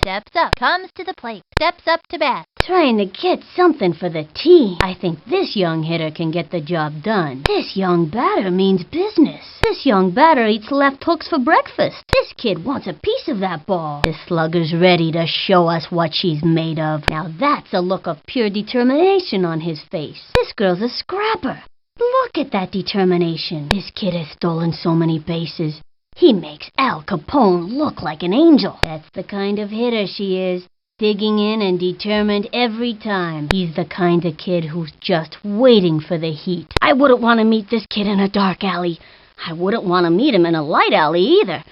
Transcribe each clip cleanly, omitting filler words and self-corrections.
Steps up, comes to the plate, steps up to bat. Trying to get something for the team. I think this young hitter can get the job done. This young batter means business. This young batter eats left hooks for breakfast. This kid wants a piece of that ball. This slugger's ready to show us what she's made of. Now that's a look of pure determination on his face. This girl's a scrapper. Look at that determination. This kid has stolen so many bases. He makes Al Capone look like an angel. That's the kind of hitter she is. Digging in and determined every time. He's the kind of kid who's just waiting for the heat. I wouldn't want to meet this kid in a dark alley. I wouldn't want to meet him in a light alley either.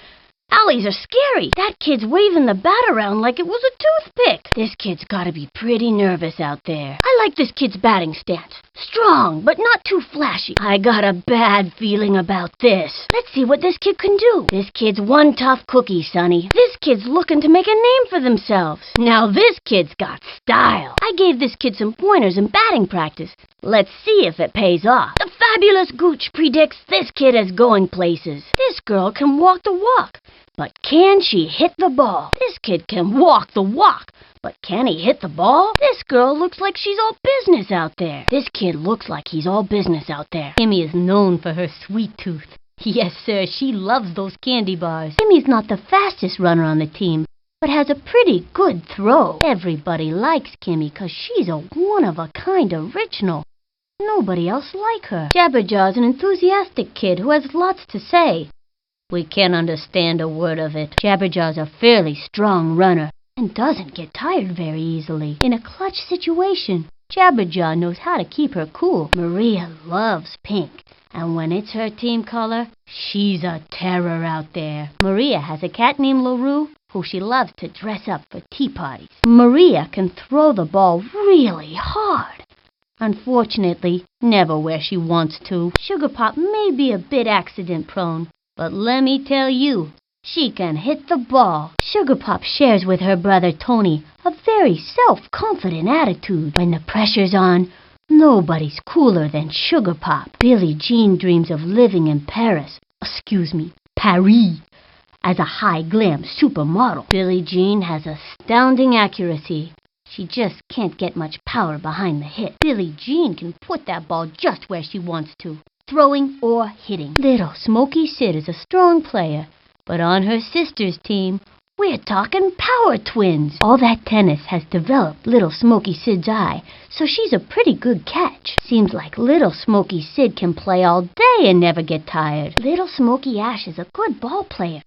Alleys are scary. That kid's waving the bat around like it was a toothpick. This kid's gotta be pretty nervous out there. I like this kid's batting stance. Strong, but not too flashy. I got a bad feeling about this. Let's see what this kid can do. This kid's one tough cookie, Sonny. This kid's looking to make a name for themselves. Now this kid's got style. I gave this kid some pointers in batting practice. Let's see if it pays off. The fabulous Gooch predicts this kid is going places. This girl can walk the walk. But can she hit the ball? This kid can walk the walk. But can he hit the ball? This girl looks like she's all business out there. This kid looks like he's all business out there. Kimmy is known for her sweet tooth. Yes, sir, she loves those candy bars. Kimmy's not the fastest runner on the team, but has a pretty good throw. Everybody likes Kimmy because she's a one-of-a-kind original. Nobody else like her. Jabberjaw's an enthusiastic kid who has lots to say. We can't understand a word of it. Jabberjaw's a fairly strong runner and doesn't get tired very easily. In a clutch situation, Jabberjaw knows how to keep her cool. Maria loves pink, and when it's her team color, she's a terror out there. Maria has a cat named LaRue who she loves to dress up for tea parties. Maria can throw the ball really hard. Unfortunately, never where she wants to. Sugar Pop may be a bit accident-prone, but let me tell you, she can hit the ball. Sugar Pop shares with her brother Tony a very self-confident attitude. When the pressure's on, nobody's cooler than Sugar Pop. Billie Jean dreams of living in Paris, Paris, as a high-glam supermodel. Billie Jean has astounding accuracy. She just can't get much power behind the hit. Billie Jean can put that ball just where she wants to, throwing or hitting. Little Smoky Sid is a strong player, but on her sister's team, we're talking power twins. All that tennis has developed Little Smoky Sid's eye, so she's a pretty good catch. Seems like Little Smoky Sid can play all day and never get tired. Little Smoky Ash is a good ball player.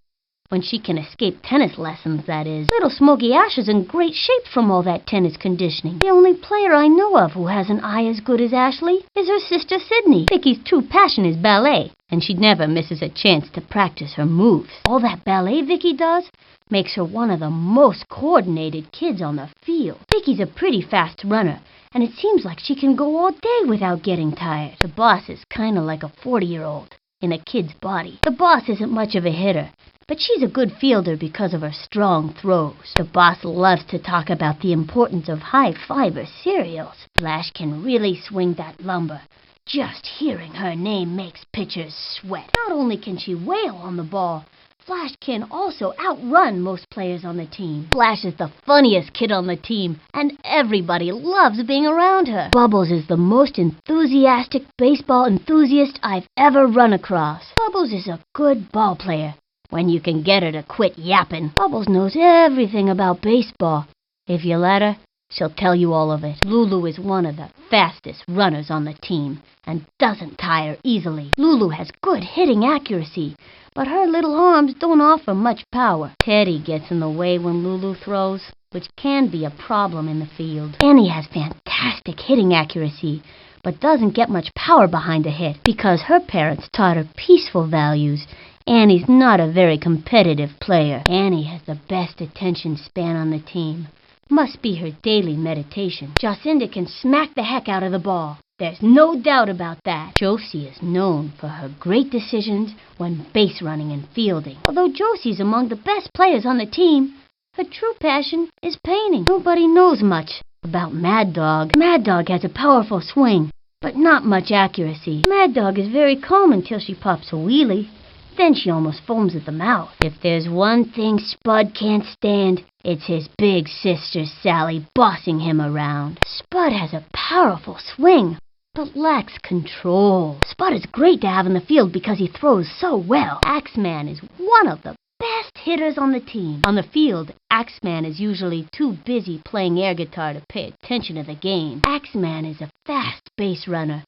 When she can escape tennis lessons, that is. Little Smoky Ash is in great shape from all that tennis conditioning. The only player I know of who has an eye as good as Ashley is her sister Sydney. Vicky's true passion is ballet, and she never misses a chance to practice her moves. All that ballet Vicky does makes her one of the most coordinated kids on the field. Vicky's a pretty fast runner, and it seems like she can go all day without getting tired. The boss is kind of like a 40-year-old in a kid's body. The boss isn't much of a hitter, but she's a good fielder because of her strong throws. The boss loves to talk about the importance of high-fiber cereals. Flash can really swing that lumber. Just hearing her name makes pitchers sweat. Not only can she wail on the ball, Flash can also outrun most players on the team. Flash is the funniest kid on the team, and everybody loves being around her. Bubbles is the most enthusiastic baseball enthusiast I've ever run across. Bubbles is a good ball player, when you can get her to quit yapping. Bubbles knows everything about baseball. If you let her, she'll tell you all of it. Lulu is one of the fastest runners on the team and doesn't tire easily. Lulu has good hitting accuracy, but her little arms don't offer much power. Teddy gets in the way when Lulu throws, which can be a problem in the field. Annie has fantastic hitting accuracy, but doesn't get much power behind a hit because her parents taught her peaceful values. Annie's not a very competitive player. Annie has the best attention span on the team. Must be her daily meditation. Jacinda can smack the heck out of the ball. There's no doubt about that. Josie is known for her great decisions when base running and fielding. Although Josie's among the best players on the team, her true passion is painting. Nobody knows much about Mad Dog. Mad Dog has a powerful swing, but not much accuracy. Mad Dog is very calm until she pops a wheelie. Then she almost foams at the mouth. If there's one thing Spud can't stand, it's his big sister Sally bossing him around. Spud has a powerful swing, but lacks control. Spud is great to have in the field because he throws so well. Axeman is one of the best hitters on the team. On the field, Axeman is usually too busy playing air guitar to pay attention to the game. Axeman is a fast base runner,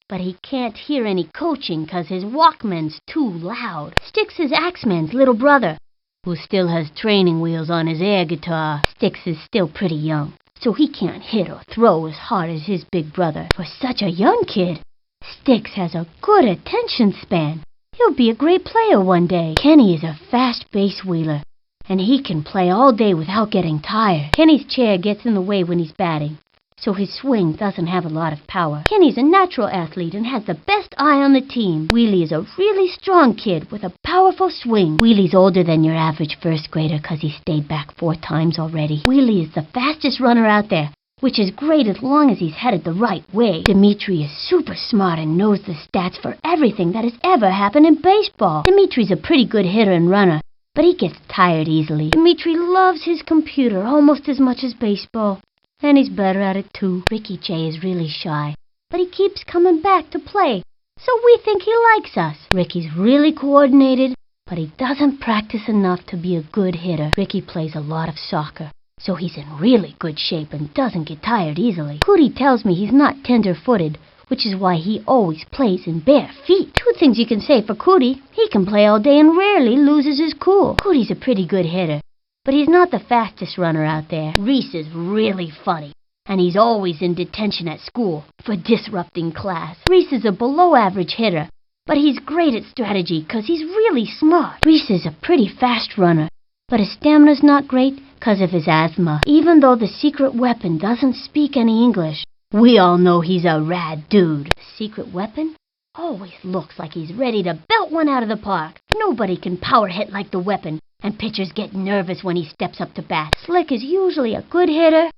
but he can't hear any coaching 'cause his Walkman's too loud. Sticks is Axeman's little brother, who still has training wheels on his air guitar. Sticks is still pretty young, so he can't hit or throw as hard as his big brother. For such a young kid, Sticks has a good attention span. He'll be a great player one day. Kenny is a fast base wheeler, and he can play all day without getting tired. Kenny's chair gets in the way when he's batting, so his swing doesn't have a lot of power. Kenny's a natural athlete and has the best eye on the team. Wheelie is a really strong kid with a powerful swing. Wheelie's older than your average first grader 'cause he stayed back 4 times already. Wheelie is the fastest runner out there, which is great as long as he's headed the right way. Dimitri is super smart and knows the stats for everything that has ever happened in baseball. Dimitri's a pretty good hitter and runner, but he gets tired easily. Dimitri loves his computer almost as much as baseball, and he's better at it too. Ricky J is really shy, but he keeps coming back to play, so we think he likes us. Ricky's really coordinated, but he doesn't practice enough to be a good hitter. Ricky plays a lot of soccer, so he's in really good shape and doesn't get tired easily. Cootie tells me he's not tender-footed, which is why he always plays in bare feet. 2 things you can say for Cootie: he can play all day and rarely loses his cool. Cootie's a pretty good hitter, but he's not the fastest runner out there. Reese is really funny, and he's always in detention at school for disrupting class. Reese is a below-average hitter, but he's great at strategy 'cause he's really smart. Reese is a pretty fast runner, but his stamina's not great 'cause of his asthma. Even though the secret weapon doesn't speak any English, we all know he's a rad dude. The secret weapon always looks like he's ready to belt one out of the park. Nobody can power hit like the weapon, and pitchers get nervous when he steps up to bat. Slick is usually a good hitter,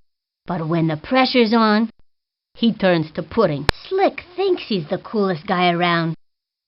but when the pressure's on, he turns to pudding. Slick thinks he's the coolest guy around,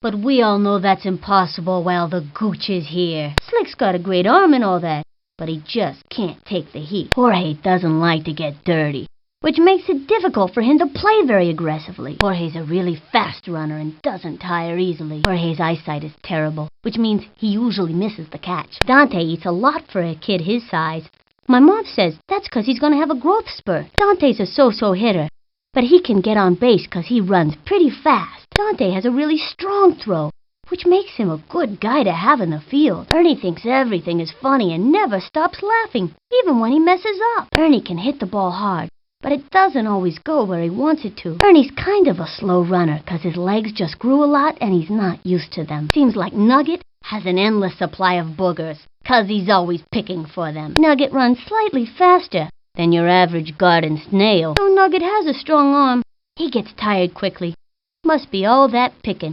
but we all know that's impossible while the gooch is here. Slick's got a great arm and all that, but he just can't take the heat. Jorge doesn't like to get dirty, which makes it difficult for him to play very aggressively. Jorge's a really fast runner and doesn't tire easily. Jorge's eyesight is terrible, which means he usually misses the catch. Dante eats a lot for a kid his size. My mom says that's 'cause he's going to have a growth spurt. Dante's a so-so hitter, but he can get on base 'cause he runs pretty fast. Dante has a really strong throw, which makes him a good guy to have in the field. Ernie thinks everything is funny and never stops laughing, even when he messes up. Ernie can hit the ball hard, but it doesn't always go where he wants it to. Ernie's kind of a slow runner 'cause his legs just grew a lot and he's not used to them. Seems like Nugget has an endless supply of boogers 'cause he's always picking for them. Nugget runs slightly faster than your average garden snail. Though Nugget has a strong arm, he gets tired quickly. Must be all that picking.